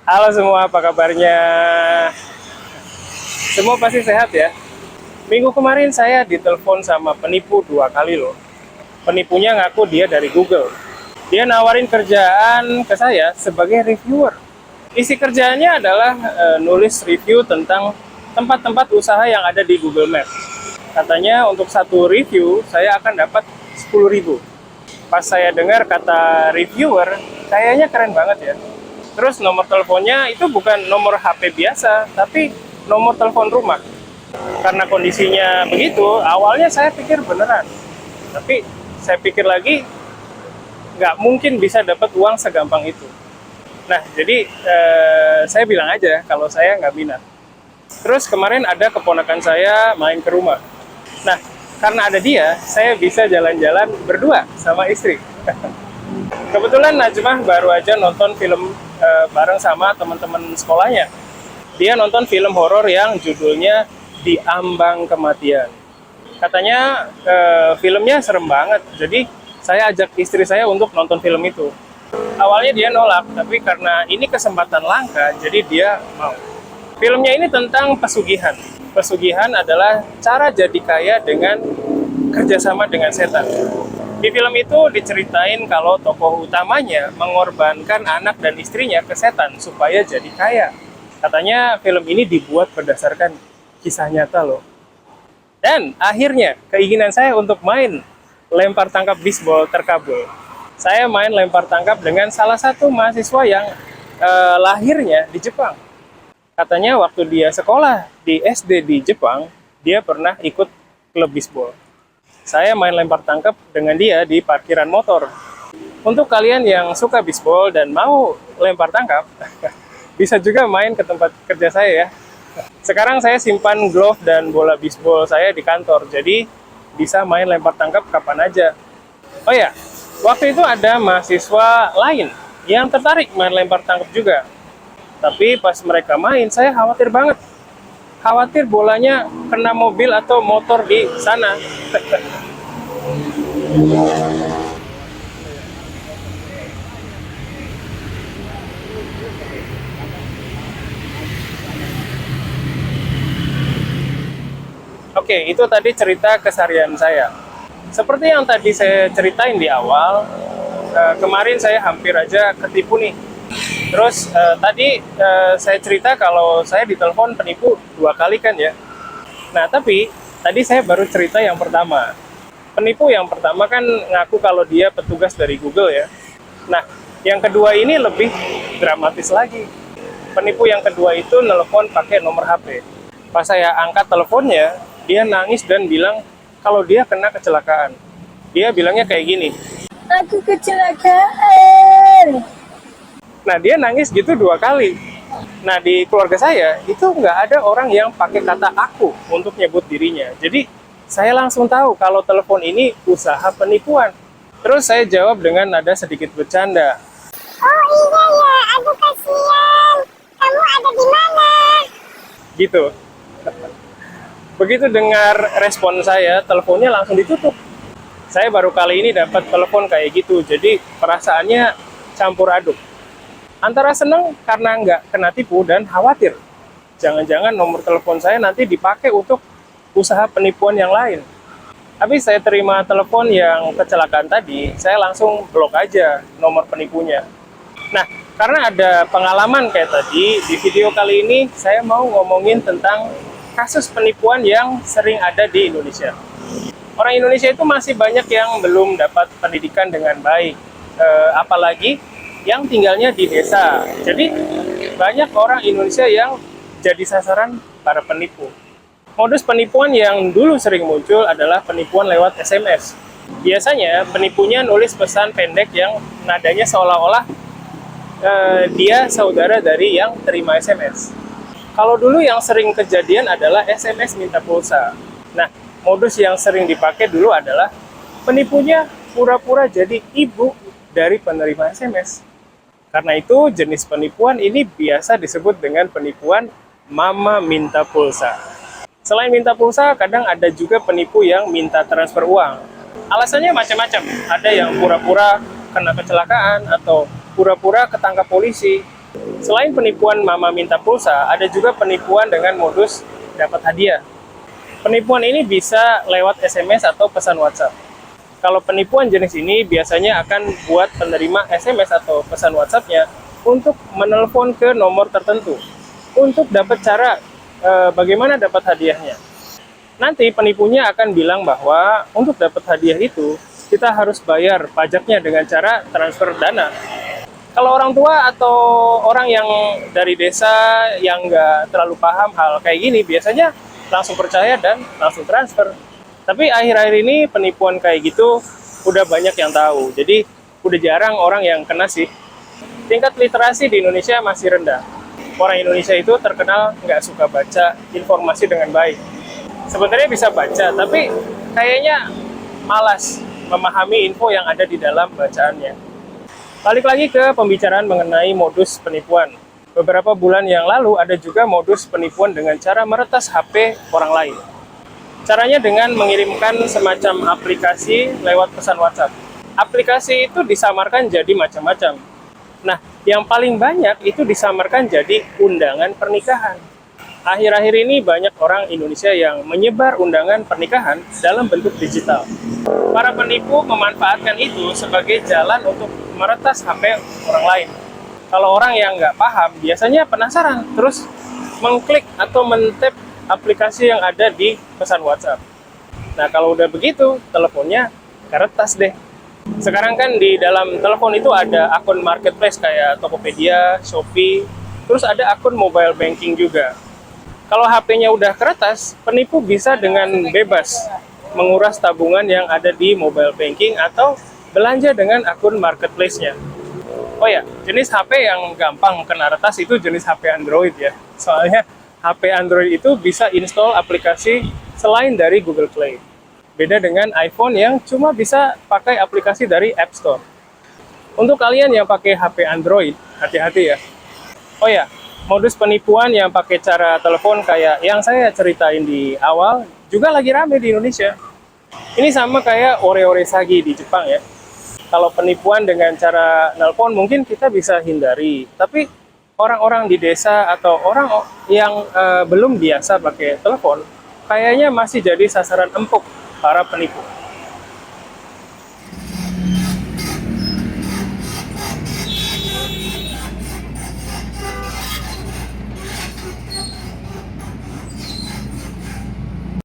Halo semua, apa kabarnya? Semua pasti sehat ya? Minggu kemarin saya ditelepon sama penipu 2 kali loh. Penipunya ngaku dia dari Google. Dia nawarin kerjaan ke saya sebagai reviewer. Isi kerjaannya adalah nulis review tentang tempat-tempat usaha yang ada di Google Map. Katanya untuk satu review saya akan dapat 10.000. Pas saya dengar kata reviewer, kayaknya keren banget ya. Terus nomor teleponnya itu bukan nomor HP biasa, tapi nomor telepon rumah. Karena kondisinya begitu, awalnya saya pikir beneran. Tapi saya pikir lagi, nggak mungkin bisa dapat uang segampang itu. Nah, jadi saya bilang aja kalau saya nggak minat. Terus kemarin ada keponakan saya main ke rumah. Nah, karena ada dia, saya bisa jalan-jalan berdua sama istri. Kebetulan Najmah baru aja nonton film bareng sama teman-teman sekolahnya. Dia nonton film horor yang judulnya Di Ambang Kematian. Katanya filmnya serem banget, jadi saya ajak istri saya untuk nonton film itu. Awalnya dia nolak, tapi karena ini kesempatan langka, jadi dia mau. Filmnya ini tentang pesugihan. Pesugihan adalah cara jadi kaya dengan kerjasama dengan setan. Di film itu diceritain kalau tokoh utamanya mengorbankan anak dan istrinya ke setan supaya jadi kaya. Katanya film ini dibuat berdasarkan kisah nyata loh. Dan akhirnya keinginan saya untuk main lempar tangkap bisbol terkabul. Saya main lempar tangkap dengan salah satu mahasiswa yang lahirnya di Jepang. Katanya waktu dia sekolah di SD di Jepang, dia pernah ikut klub bisbol. Saya main lempar tangkap dengan dia di parkiran motor. Untuk kalian yang suka bisbol dan mau lempar tangkap, bisa juga main ke tempat kerja saya ya. Sekarang saya simpan glove dan bola bisbol saya di kantor, jadi bisa main lempar tangkap kapan aja. Oh ya, waktu itu ada mahasiswa lain yang tertarik main lempar tangkap juga. Tapi pas mereka main, saya khawatir banget. Khawatir bolanya kena mobil atau motor di sana. Oke, itu tadi cerita keseharian saya. Seperti yang tadi saya ceritain di awal, kemarin saya hampir aja ketipu nih. Terus tadi saya cerita kalau saya ditelepon penipu 2 kali kan ya. Nah, tapi tadi saya baru cerita yang pertama. Penipu yang pertama kan ngaku kalau dia petugas dari Google ya. Nah, yang kedua ini lebih dramatis lagi. Penipu yang kedua itu nelpon pakai nomor HP. Pas saya angkat teleponnya, dia nangis dan bilang kalau dia kena kecelakaan. Dia bilangnya kayak gini. Aku kecelakaan. Nah, dia nangis gitu 2 kali. Nah, di keluarga saya, itu nggak ada orang yang pakai kata aku untuk nyebut dirinya. Jadi, saya langsung tahu kalau telepon ini usaha penipuan. Terus saya jawab dengan nada sedikit bercanda. Oh iya ya, aduh kasihan. Kamu ada di mana? Gitu. Begitu dengar respon saya, teleponnya langsung ditutup. Saya baru kali ini dapat telepon kayak gitu, jadi perasaannya campur aduk. Antara senang karena nggak kena tipu dan khawatir. Jangan-jangan nomor telepon saya nanti dipakai untuk usaha penipuan yang lain. Habis saya terima telepon yang kecelakaan tadi, saya langsung blok aja nomor penipunya. Nah, karena ada pengalaman kayak tadi, di video kali ini saya mau ngomongin tentang kasus penipuan yang sering ada di Indonesia. Orang Indonesia itu masih banyak yang belum dapat pendidikan dengan baik, apalagi yang tinggalnya di desa. Jadi banyak orang Indonesia yang jadi sasaran para penipu. Modus penipuan yang dulu sering muncul adalah penipuan lewat SMS. Biasanya penipunya nulis pesan pendek yang nadanya seolah-olah dia saudara dari yang terima SMS. Kalau dulu yang sering kejadian adalah SMS minta pulsa. Nah, modus yang sering dipakai dulu adalah penipunya pura-pura jadi ibu dari penerima SMS. Karena itu, jenis penipuan ini biasa disebut dengan penipuan mama minta pulsa. Selain minta pulsa, kadang ada juga penipu yang minta transfer uang. Alasannya macam-macam. Ada yang pura-pura kena kecelakaan atau pura-pura ketangkap polisi. Selain penipuan mama minta pulsa, ada juga penipuan dengan modus dapat hadiah. Penipuan ini bisa lewat SMS atau pesan WhatsApp. Kalau penipuan jenis ini biasanya akan buat penerima SMS atau pesan WhatsApp-nya untuk menelpon ke nomor tertentu untuk dapat cara bagaimana dapat hadiahnya. Nanti penipunya akan bilang bahwa untuk dapat hadiah itu kita harus bayar pajaknya dengan cara transfer dana. Kalau orang tua atau orang yang dari desa yang nggak terlalu paham hal kayak gini, biasanya langsung percaya dan langsung transfer. Tapi akhir-akhir ini penipuan kayak gitu udah banyak yang tahu, jadi udah jarang orang yang kena sih. Tingkat literasi di Indonesia masih rendah. Orang Indonesia itu terkenal nggak suka baca informasi dengan baik. Sebenarnya bisa baca, tapi kayaknya malas memahami info yang ada di dalam bacaannya. Balik lagi ke pembicaraan mengenai modus penipuan. Beberapa bulan yang lalu ada juga modus penipuan dengan cara meretas HP orang lain. Caranya dengan mengirimkan semacam aplikasi lewat pesan WhatsApp. Aplikasi itu disamarkan jadi macam-macam. Nah, yang paling banyak itu disamarkan jadi undangan pernikahan. Akhir-akhir ini banyak orang Indonesia yang menyebar undangan pernikahan dalam bentuk digital. Para penipu memanfaatkan itu sebagai jalan untuk meretas HP orang lain. Kalau orang yang nggak paham, biasanya penasaran, terus mengklik atau men-tap aplikasi yang ada di pesan WhatsApp. Nah, kalau udah begitu, teleponnya keretas deh. Sekarang kan di dalam telepon itu ada akun marketplace kayak Tokopedia, Shopee, terus ada akun mobile banking juga. Kalau HP-nya udah keretas, penipu bisa dengan bebas menguras tabungan yang ada di mobile banking atau belanja dengan akun marketplace-nya. Oh ya, jenis HP yang gampang kena retas itu jenis HP Android ya. Soalnya HP Android itu bisa install aplikasi selain dari Google Play. Beda dengan iPhone yang cuma bisa pakai aplikasi dari App Store. Untuk kalian yang pakai HP Android, hati-hati ya. Oh ya, modus penipuan yang pakai cara telepon kayak yang saya ceritain di awal juga lagi rame di Indonesia. Ini sama kayak ore-ore sagi di Jepang ya. Kalau penipuan dengan cara nelpon mungkin kita bisa hindari, tapi orang-orang di desa atau orang yang belum biasa pakai telepon kayaknya masih jadi sasaran empuk para penipu.